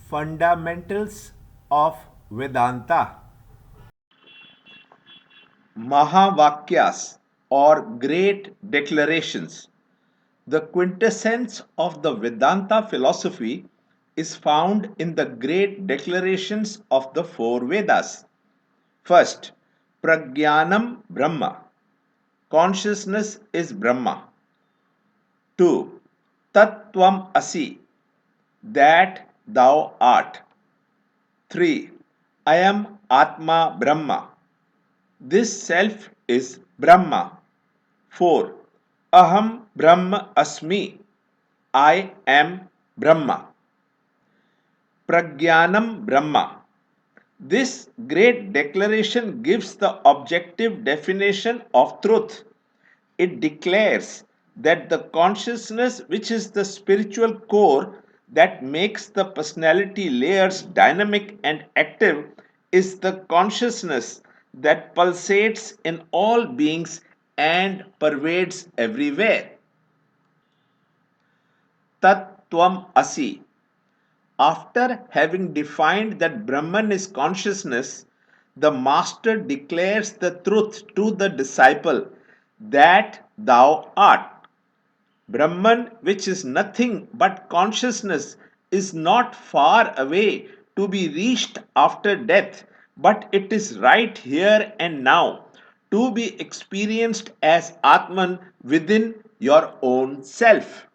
Fundamentals of Vedanta. Mahavakyas or great declarations. The quintessence of the Vedanta philosophy is found in the great declarations of the four Vedas. First, Pragyanam Brahma. Consciousness is Brahma. 2. Tattvam Asi. That thou art. 3. I am Atma Brahma. This self is Brahma. 4. Aham Brahma Asmi. I am Brahma. Pragyanam Brahma. This great declaration gives the objective definition of truth. It declares that the consciousness, which is the spiritual core that makes the personality layers dynamic and active, is the consciousness that pulsates in all beings and pervades everywhere. Tattvam Asi. After having defined that Brahman is consciousness, the master declares the truth to the disciple that thou art. Brahman, which is nothing but consciousness, is not far away to be reached after death, but it is right here and now to be experienced as Atman within your own self.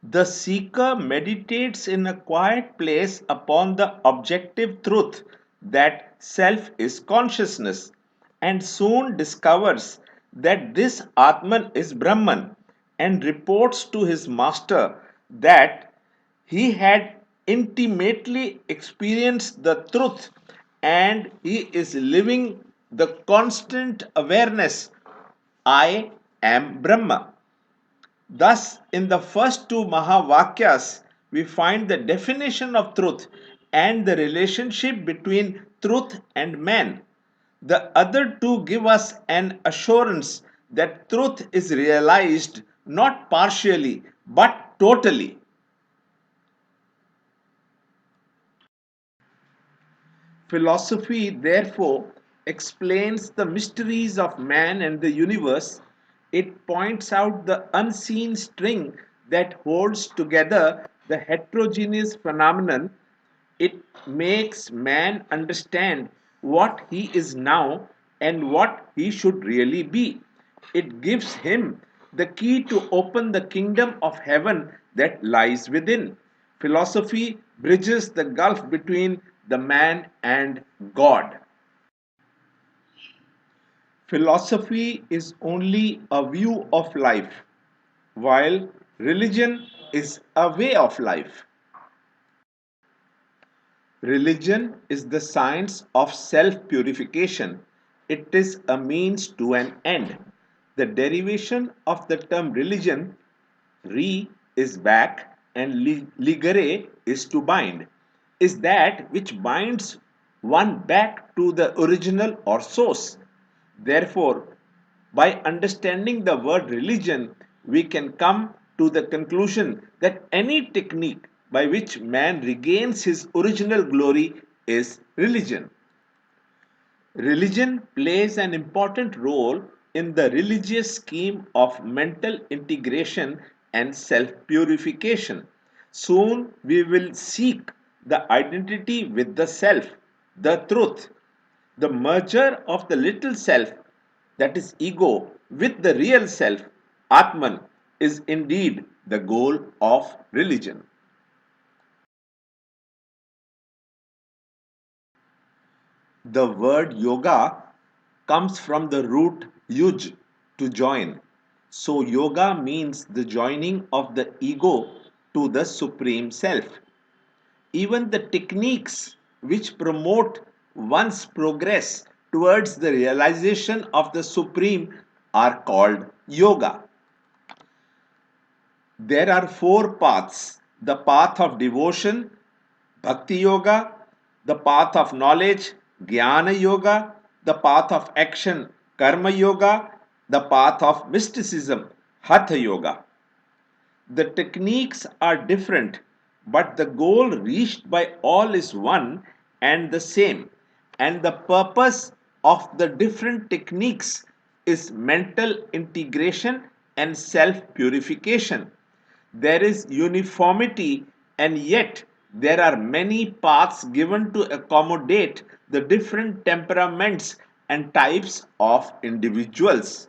The seeker meditates in a quiet place upon the objective truth that self is consciousness and soon discovers that this Atman is Brahman and reports to his master that he had intimately experienced the truth and he is living the constant awareness I am Brahma. Thus, in the first two Mahavakyas, we find the definition of truth and the relationship between truth and man. The other two give us an assurance that truth is realized not partially but totally. Philosophy, therefore, explains the mysteries of man and the universe. It points out the unseen string that holds together the heterogeneous phenomenon. It makes man understand what he is now and what he should really be. It gives him the key to open the kingdom of heaven that lies within. Philosophy bridges the gulf between the man and God. Philosophy is only a view of life, while religion is a way of life. Religion is the science of self purification. It is a means to an end. The derivation of the term religion, re is back and ligare is to bind, is that which binds one back to the original or source. Therefore, by understanding the word religion, we can come to the conclusion that any technique by which man regains his original glory is religion. Religion plays an important role in the religious scheme of mental integration and self purification. Soon we will seek the identity with the self, the truth, the merger of the little self, that is ego, with the real self, Atman, is indeed the goal of religion. The word yoga comes from the root yuj, to join. So, yoga means the joining of the ego to the supreme self. Even the techniques which promote one's progress towards the realization of the supreme are called yoga. There are four paths: the path of devotion, bhakti yoga; the path of knowledge, jnana yoga; the path of action, karma yoga; the path of mysticism, hatha yoga. The techniques are different, but the goal reached by all is one and the same, and the purpose of the different techniques is mental integration and self purification. There is uniformity, and yet there are many paths given to accommodate the different temperaments and types of individuals.